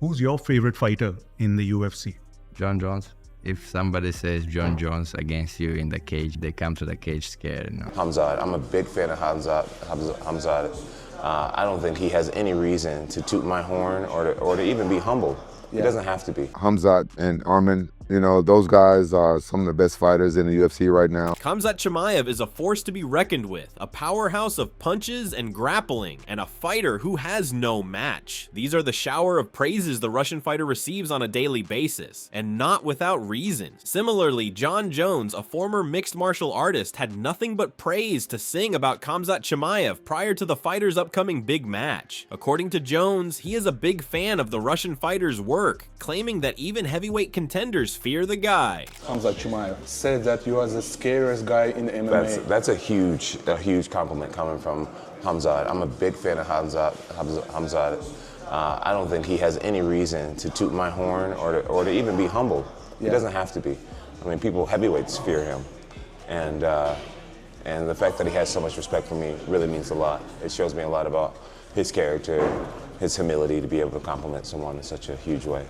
Who's your favorite fighter in the UFC? Jon Jones. If somebody says Jon Jones against you in the cage, they come to the cage scared. You know? Khamzat. I'm a big fan of Khamzat. I don't think he has any reason to toot my horn or to even be humble. He doesn't have to be. Khamzat and Arman, you know, those guys are some of the best fighters in the UFC right now. Khamzat Chimaev is a force to be reckoned with, a powerhouse of punches and grappling, and a fighter who has no match. These are the shower of praises the Russian fighter receives on a daily basis, and not without reason. Similarly, Jon Jones, a former mixed martial artist, had nothing but praise to sing about Khamzat Chimaev prior to the fighter's upcoming big match. According to Jones, he is a big fan of the Russian fighter's work, claiming that even heavyweight contenders fear the guy. Khamzat Chimaev said that you are the scariest guy in MMA. That's a huge compliment coming from Khamzat. I'm a big fan of Khamzat. I don't think he has any reason to toot my horn or to even be humble. He doesn't have to be. I mean, heavyweights fear him, and the fact that he has so much respect for me really means a lot. It shows me a lot about his character, his humility to be able to compliment someone in such a huge way.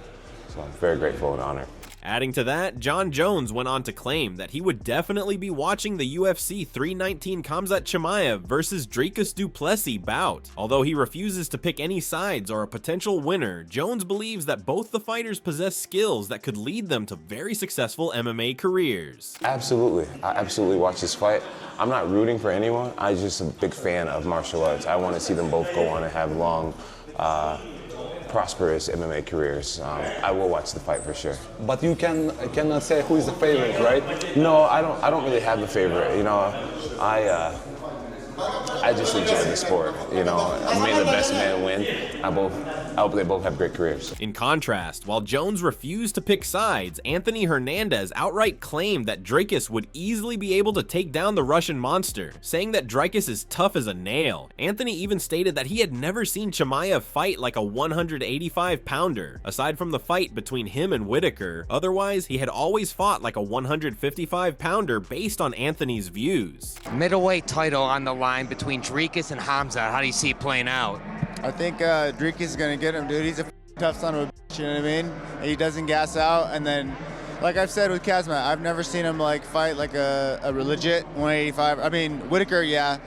So I'm very grateful and honored. Adding to that, Jon Jones went on to claim that he would definitely be watching the UFC 319 Khamzat Chimaev versus Dricus Du Plessis bout. Although he refuses to pick any sides or a potential winner, Jones believes that both the fighters possess skills that could lead them to very successful MMA careers. Absolutely. I absolutely watch this fight. I'm not rooting for anyone. I'm just a big fan of martial arts. I want to see them both go on and have long, prosperous MMA careers. I will watch the fight for sure. But you cannot say who is the favorite, right? No, I don't really have a favorite. You know, I just enjoy the sport. You know, may the best man win. I hope they both have great careers. In contrast, while Jones refused to pick sides, Anthony Hernandez outright claimed that Dricus would easily be able to take down the Russian monster, saying that Dricus is tough as a nail. Anthony even stated that he had never seen Chimaev fight like a 185-pounder. Aside from the fight between him and Whitaker, otherwise he had always fought like a 155-pounder based on Anthony's views. Middleweight title on the line between Dricus and Khamzat. How do you see it playing out? I think Dricus is gonna get him, dude. He's a tough son of a bitch, you know what I mean? He doesn't gas out, and then, like I've said with Khamzat, I've never seen him like fight like a legit 185. I mean, Whitaker, yeah,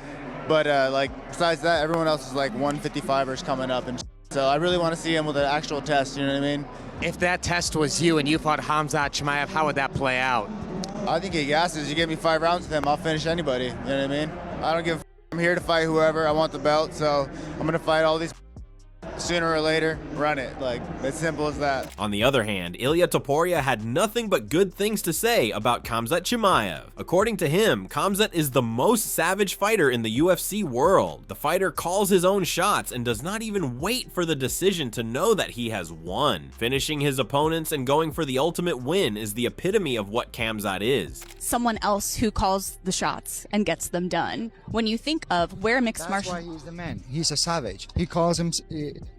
but like besides that, everyone else is like 155ers coming up, and so I really want to see him with an actual test, you know what I mean? If that test was you and you fought Khamzat Chimaev, how would that play out? I think he gasses. You give me 5 rounds with him, I'll finish anybody, you know what I mean? I don't give a I'm here to fight whoever. I want the belt, so I'm gonna fight all these sooner or later. Run it, like as simple as that. On the other hand, Ilya Topuria had nothing but good things to say about Khamzat Chimaev. According to him, Khamzat is the most savage fighter in the UFC world. The fighter calls his own shots and does not even wait for the decision to know that he has won. Finishing his opponents and going for the ultimate win is the epitome of what Khamzat is. Someone else who calls the shots and gets them done. When you think of where mixed martial... That's why he's the man. He's a savage. He calls him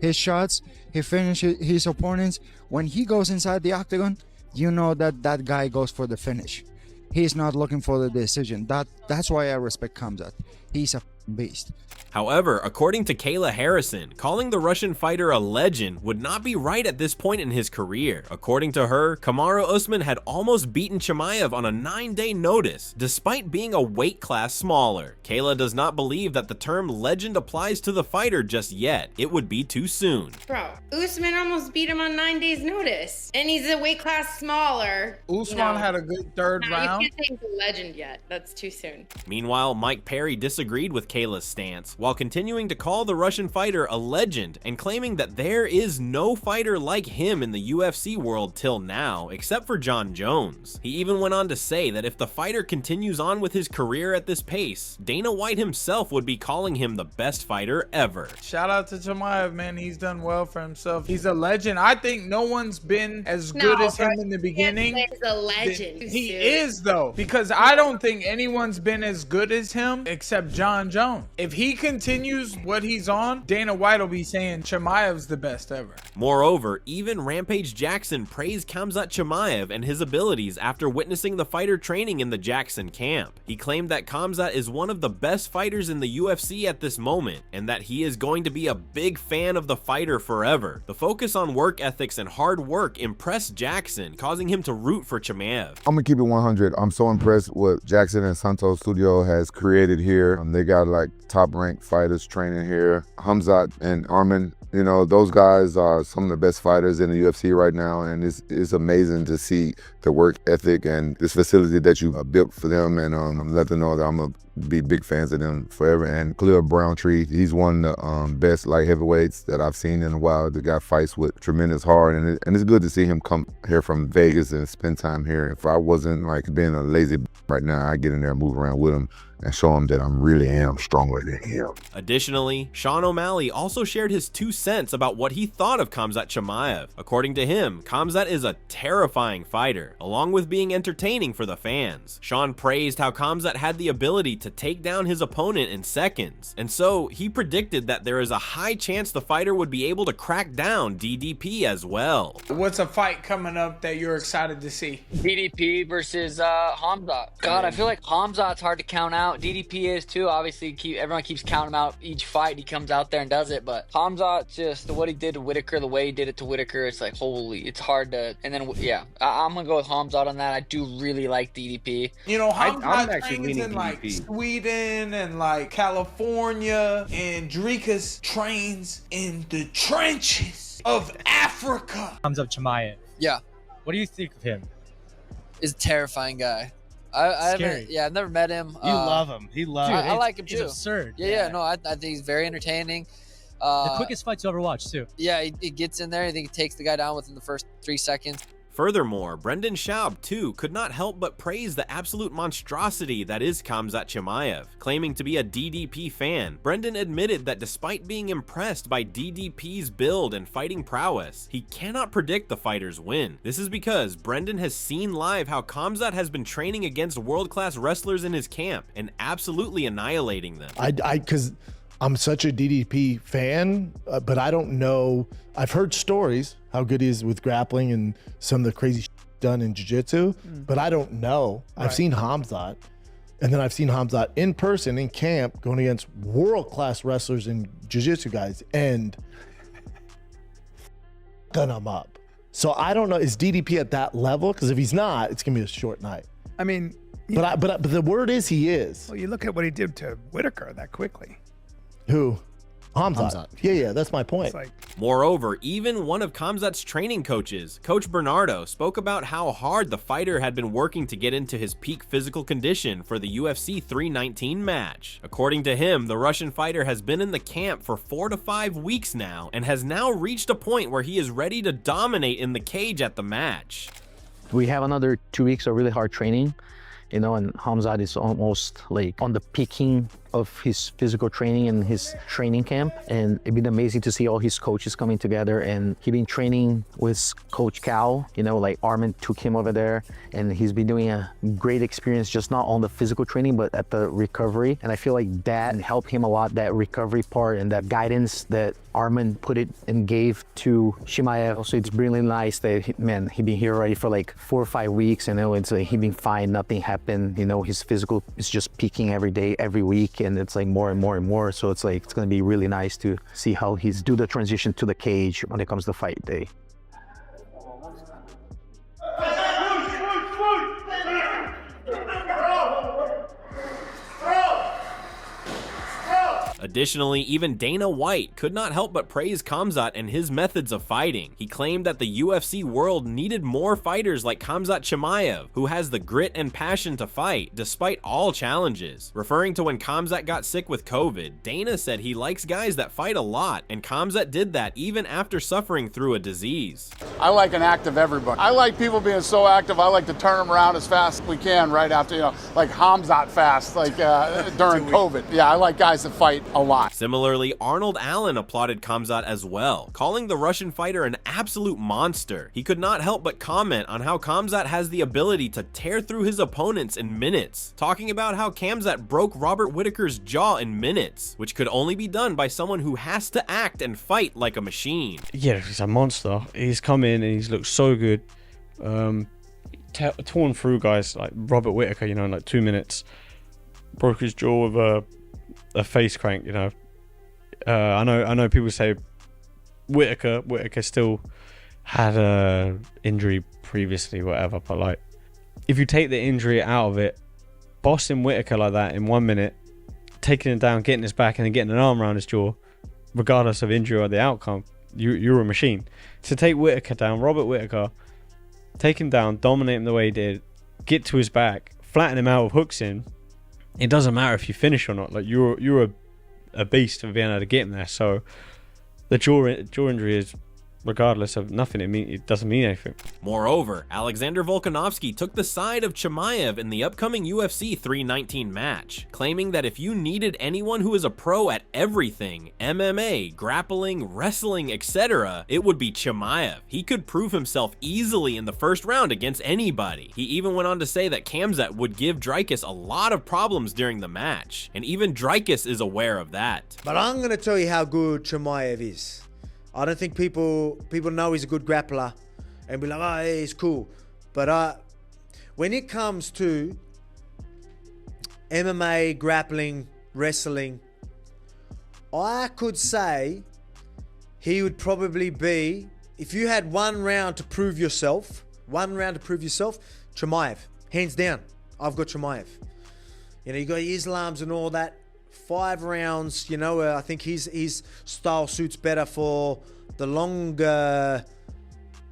his shots, he finishes his opponents. When he goes inside the octagon, you know that that guy goes for the finish. He's not looking for the decision. That's why I respect Khamzat. He's a beast. However, according to Kayla Harrison, calling the Russian fighter a legend would not be right at this point in his career. According to her, Kamaru Usman had almost beaten Chimaev on a 9-day notice, despite being a weight class smaller. Kayla does not believe that the term legend applies to the fighter just yet. It would be too soon. Bro, Usman almost beat him on 9 days notice, and he's a weight class smaller. Usman had a good third round. You can't say he's a legend yet. That's too soon. Meanwhile, Mike Perry disagreed with Kayla's stance, while continuing to call the Russian fighter a legend and claiming that there is no fighter like him in the UFC world till now, except for Jon Jones. He even went on to say that if the fighter continues on with his career at this pace, Dana White himself would be calling him the best fighter ever. Shout out to Chimaev, man. He's done well for himself. He's a legend. I think no one's been as good as him in the beginning. He's a legend. He is, though, because I don't think anyone's been as good as him except Jon Jones. Jones. If he continues what he's on, Dana White will be saying Chimaev's the best ever. Moreover, even Rampage Jackson praised Khamzat Chimaev and his abilities after witnessing the fighter training in the Jackson camp. He claimed that Khamzat is one of the best fighters in the UFC at this moment, and that he is going to be a big fan of the fighter forever. The focus on work ethics and hard work impressed Jackson, causing him to root for Chimaev. I'm gonna keep it 100. I'm so impressed what Jackson and Santos Studio has created here. They got like top-ranked fighters training here. Khamzat and Arman, you know, those guys are some of the best fighters in the UFC right now, and it's amazing to see the work ethic and this facility that you built for them, and let them know that I'm gonna be big fans of them forever. And Khalil Browntree, he's one of the best light heavyweights that I've seen in a while. The guy fights with tremendous heart, and it's good to see him come here from Vegas and spend time here. If I wasn't like being a lazy right now, I'd get in there and move around with him and show him that I really am stronger than him. Additionally, Sean O'Malley also shared his 2 cents about what he thought of Khamzat Chimaev. According to him, Khamzat is a terrifying fighter, along with being entertaining for the fans. Sean praised how Khamzat had the ability to take down his opponent in seconds, and so he predicted that there is a high chance the fighter would be able to crack down DDP as well. What's a fight coming up that you're excited to see? DDP versus Khamzat. God, I feel like Khamzat's hard to count out. DDP is too. Obviously, everyone keeps counting him out each fight. He comes out there and does it. But Khamzat, just what he did to Whitaker, the way he did it to Whitaker, it's like, holy, it's hard to. And then, yeah, I'm going to go with Khamzat on that. I do really like DDP. You know, I'm Khamzat actually trains leaning in like DDP. Sweden and like California, and Dricus trains in the trenches of Africa. Khamzat Chimaev. Yeah. What do you think of him? He's a terrifying guy. I haven't, yeah, I've never met him. You love him. He loves. I like him too. He's absurd. Yeah, no, I think he's very entertaining. The quickest fights you ever watched too. Yeah, he gets in there. I think he takes the guy down within the first 3 seconds. Furthermore, Brendan Schaub, too, could not help but praise the absolute monstrosity that is Khamzat Chimaev. Claiming to be a DDP fan, Brendan admitted that despite being impressed by DDP's build and fighting prowess, he cannot predict the fighter's win. This is because Brendan has seen live how Khamzat has been training against world-class wrestlers in his camp and absolutely annihilating them. Because I'm such a DDP fan, but I don't know. I've heard stories how good he is with grappling and some of the crazy done in jiu-jitsu, but I don't know. Right. I've seen Khamzat, and then I've seen Khamzat in person in camp going against world-class wrestlers and jiu-jitsu guys, and gun him up. So I don't know, is DDP at that level? Because if he's not, it's gonna be a short night. I mean, but the word is he is. Well, you look at what he did to Whitaker that quickly. Who? Khamzat. Yeah, that's my point. Moreover, even one of Khamzat's training coaches, Coach Bernardo, spoke about how hard the fighter had been working to get into his peak physical condition for the UFC 319 match. According to him, the Russian fighter has been in the camp for 4 to 5 weeks now and has now reached a point where he is ready to dominate in the cage at the match. We have another 2 weeks of really hard training, you know, and Khamzat is almost like on the peaking of his physical training and his training camp, and it'd been amazing to see all his coaches coming together. And he's been training with Coach Cal, you know, like Arman took him over there, and he's been doing a great experience, just not on the physical training but at the recovery. And I feel like that helped him a lot, that recovery part and that guidance that Arman put it and gave to Chimaev. So it's really nice that he's been here already for like 4 or 5 weeks, and it's like he's been fine, nothing happened, you know, his physical is just peaking every day, every week, and it's like more and more and more. So it's like, it's gonna be really nice to see how he's do the transition to the cage when it comes to fight day. Additionally, even Dana White could not help but praise Khamzat and his methods of fighting. He claimed that the UFC world needed more fighters like Khamzat Chimaev, who has the grit and passion to fight despite all challenges. Referring to when Khamzat got sick with COVID, Dana said he likes guys that fight a lot, and Khamzat did that even after suffering through a disease. I like an active everybody. I like people being so active. I like to turn them around as fast as we can right after, you know, like Khamzat fast, like during COVID. Yeah, I like guys that fight. a lot. Similarly, Arnold Allen applauded Khamzat as well, calling the Russian fighter an absolute monster. He could not help but comment on how Khamzat has the ability to tear through his opponents in minutes, talking about how Khamzat broke Robert Whittaker's jaw in minutes, which could only be done by someone who has to act and fight like a machine. Yeah, he's a monster. He's come in and he's looked so good. Torn through guys like Robert Whittaker, you know, in like 2 minutes. Broke his jaw with a face crank, you know. I know people say Whittaker still had a injury previously, whatever, but like, if you take the injury out of it, bossing Whittaker like that in 1 minute, taking him down, getting his back, and then getting an arm around his jaw, regardless of injury or the outcome, you're a machine. To take Whittaker down, Robert Whittaker, take him down, dominate him the way he did, get to his back, flatten him out with hooks in, it doesn't matter if you finish or not. Like, you're a beast for being able to get him there. So the jaw injury is, regardless of nothing, it doesn't mean anything. Moreover, Alexander Volkanovski took the side of Chimaev in the upcoming UFC 319 match, claiming that if you needed anyone who is a pro at everything, MMA, grappling, wrestling, etc., it would be Chimaev. He could prove himself easily in the first round against anybody. He even went on to say that Khamzat would give Dricus a lot of problems during the match, and even Dricus is aware of that. But I'm going to tell you how good Chimaev is. I don't think people know he's a good grappler and be like, oh, yeah, he's cool. But when it comes to MMA, grappling, wrestling, I could say he would probably be, if you had 1 round to prove yourself, Chimaev, hands down. I've got Chimaev. You know, you got Islam's and all that. 5 rounds, you know, I think his style suits better for the longer,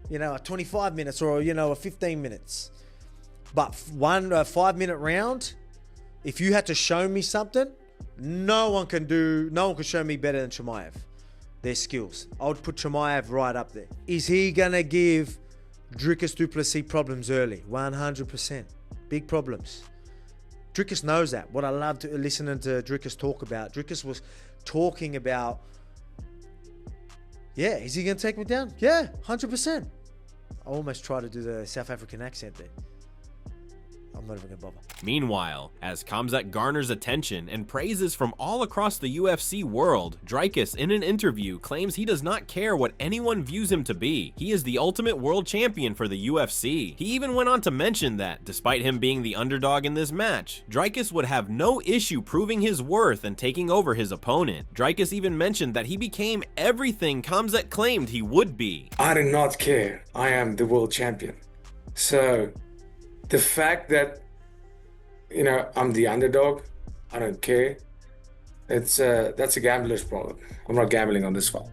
you know, a 25 minutes or, you know, a 15 minutes. But 5-minute round, if you had to show me something, no one could show me better than Chimaev. Their skills. I would put Chimaev right up there. Is he going to give Dricus Du Plessis problems early? 100%. Big problems. Dricus knows that. What I loved listening to Dricus talk about. Dricus was talking about, yeah, is he going to take me down? Yeah, 100%. I almost tried to do the South African accent there. I'm not even going to bother. Meanwhile, as Khamzat garners attention and praises from all across the UFC world, Dricus, in an interview, claims he does not care what anyone views him to be. He is the ultimate world champion for the UFC. He even went on to mention that, despite him being the underdog in this match, Dricus would have no issue proving his worth and taking over his opponent. Dricus even mentioned that he became everything Khamzat claimed he would be. I do not care. I am the world champion. So the fact that, you know, I'm the underdog, I don't care. That's a gambler's problem. I'm not gambling on this fight.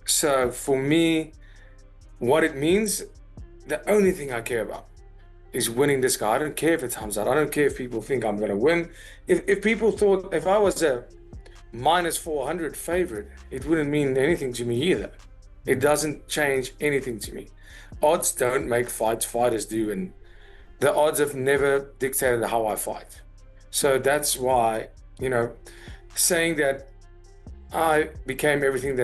So for me, what it means, the only thing I care about is winning this guy. I don't care if it's Khamzat. I don't care if people think I'm gonna win. If people thought if I was a -400 favorite, it wouldn't mean anything to me either. It doesn't change anything to me. Odds don't make fights, fighters do, and the odds have never dictated how I fight. So that's why, you know, saying that I became everything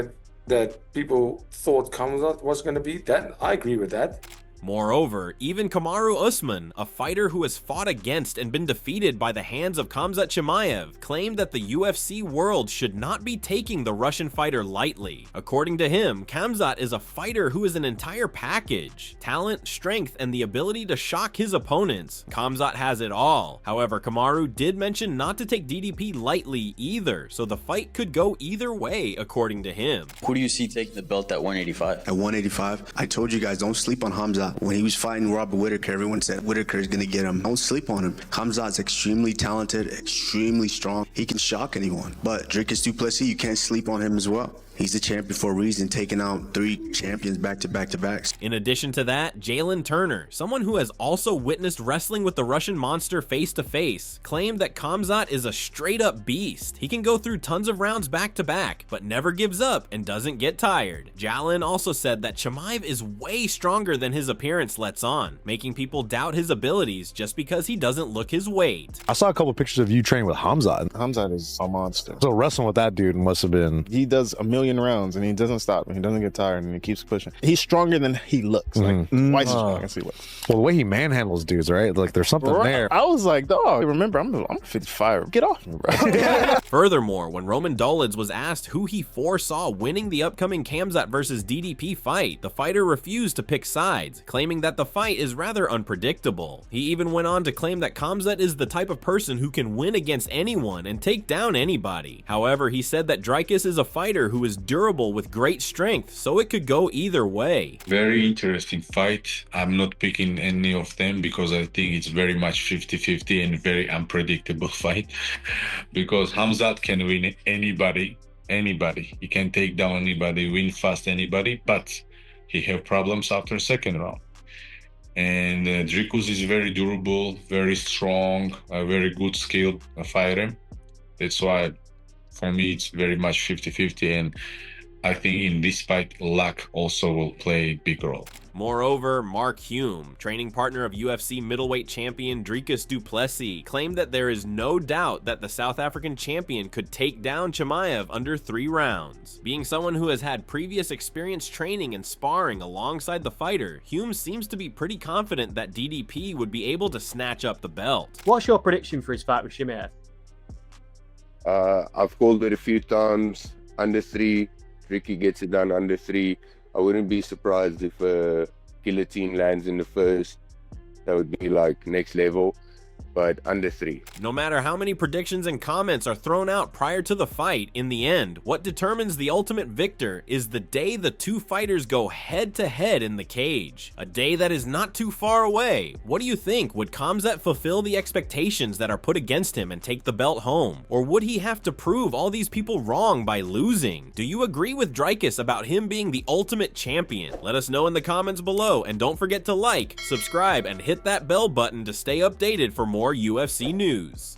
that people thought Khamzat was going to be, that I agree with that. Moreover, even Kamaru Usman, a fighter who has fought against and been defeated by the hands of Khamzat Chimaev, claimed that the UFC world should not be taking the Russian fighter lightly. According to him, Khamzat is a fighter who is an entire package. Talent, strength, and the ability to shock his opponents. Khamzat has it all. However, Kamaru did mention not to take DDP lightly either, so the fight could go either way, according to him. Who do you see taking the belt at 185? At 185, I told you guys, don't sleep on Khamzat. When he was fighting Robert Whittaker, everyone said Whittaker is going to get him. Don't sleep on him. Khamzat's extremely talented, extremely strong. He can shock anyone. But Dricus Du Plessis, you can't sleep on him as well. He's the champion for a reason, taking out 3 champions back to back to backs. In addition to that, Jalen Turner, someone who has also witnessed wrestling with the Russian monster face to face, claimed that Khamzat is a straight up beast. He can go through tons of rounds back to back, but never gives up and doesn't get tired. Jalen also said that Chimaev is way stronger than his appearance lets on, making people doubt his abilities just because he doesn't look his weight. I saw a couple pictures of you training with Khamzat. Khamzat is a monster. So wrestling with that dude must have been... He does a million rounds and he doesn't stop and he doesn't get tired and he keeps pushing. He's stronger than he looks. Like twice as strong as he looks. Well, the way he manhandles dudes, right? Like there's something there. I was like, dog, remember, I'm 55. Get off me, bro. Furthermore, when Roman Dolidze was asked who he foresaw winning the upcoming Khamzat versus DDP fight, the fighter refused to pick sides, claiming that the fight is rather unpredictable. He even went on to claim that Khamzat is the type of person who can win against anyone and take down anybody. However, he said that Dricus is a fighter who is durable with great strength, so it could go either way. Very interesting fight. I'm not picking any of them because I think it's very much 50-50 and very unpredictable fight because Khamzat can win anybody. He can take down anybody, win fast anybody, but he have problems after second round. And Dricus is very durable, very strong, a very good skilled fighter. That's why for me it's very much 50-50, and I think in this fight luck also will play a big role. Moreover, Mark Hume, training partner of UFC middleweight champion Dricus Du Plessis, claimed that there is no doubt that the South African champion could take down Chimaev under 3 rounds. Being someone who has had previous experience training and sparring alongside the fighter, Hume seems to be pretty confident that DDP would be able to snatch up the belt. What's your prediction for his fight with Chimaev? I've called it a few times, under 3. Ricky gets it done under 3. I wouldn't be surprised if a guillotine lands in the first. That would be like next level, but under 3. No matter how many predictions and comments are thrown out prior to the fight, in the end, what determines the ultimate victor is the day the 2 fighters go head to head in the cage. A day that is not too far away. What do you think? Would Khamzat fulfill the expectations that are put against him and take the belt home? Or would he have to prove all these people wrong by losing? Do you agree with Dricus about him being the ultimate champion? Let us know in the comments below, and don't forget to like, subscribe, and hit that bell button to stay updated for more UFC news.